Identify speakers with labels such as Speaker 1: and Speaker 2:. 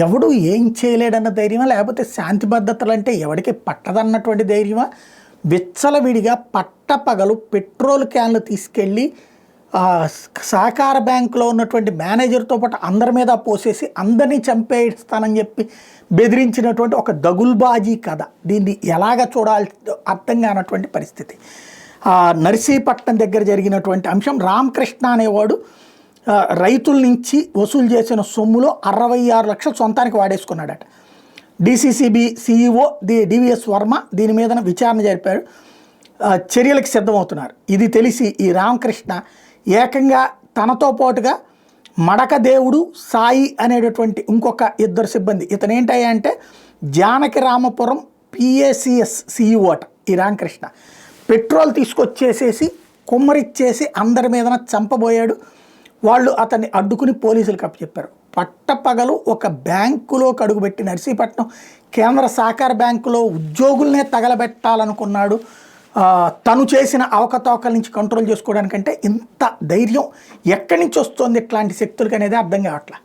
Speaker 1: ఎవడు ఏం చేయలేడన్న ధైర్యమా, లేకపోతే శాంతి భద్రతలు అంటే ఎవరికి పట్టదన్నటువంటి ధైర్యమా? విచ్చలవిడిగా పట్టపగలు పెట్రోల్ క్యాన్లు తీసుకెళ్ళి సహకార బ్యాంకులో ఉన్నటువంటి మేనేజర్తో పాటు అందరి మీద పోసేసి అందరినీ చంపేస్తానని చెప్పి బెదిరించినటువంటి ఒక దగుల్బాజీ కథ. దీన్ని ఎలాగ చూడాలి అర్థం కానటువంటి పరిస్థితి. నర్సీపట్నం దగ్గర జరిగినటువంటి అంశం, రామకృష్ణ అనేవాడు రైతుల నుంచి వసూలు చేసిన సొమ్ములో 66 లక్షలు సొంతానికి వాడేసుకున్నాడట. డిసిసిబి సిఇఓ డివిఎస్ వర్మ దీని మీద విచారణ జరిపారు, చర్యలకు సిద్ధమవుతున్నారు. ఇది తెలిసి ఈ రామకృష్ణ ఏకంగా తనతో పాటుగా మడక దేవుడు సాయి అనేటటువంటి ఇంకొక 2 సిబ్బంది, ఇతను ఏంటయ్యా అంటే జానకి రామపురం పిఏసిఎస్ సిఇఓ అట ఈ రామకృష్ణ, పెట్రోల్ తీసుకొచ్చేసేసి కుమ్మరిచ్చేసి అందరి మీద చంపబోయాడు. వాళ్ళు అతన్ని అడ్డుకుని పోలీసులకు అప్పచెప్పారు. పట్టపగలు ఒక బ్యాంకులోకి అడుగుపెట్టి నర్సీపట్నం కేంద్ర సహకార బ్యాంకులో ఉద్యోగులనే తగలబెట్టాలనుకున్నాడు. తను చేసిన అవకతవకల నుంచి కంట్రోల్ చేసుకోవడానికంటే ఇంత ధైర్యం ఎక్కడి నుంచి వస్తుంది ఇట్లాంటి శక్తులకి అనేది అర్థం కావట్లేదు.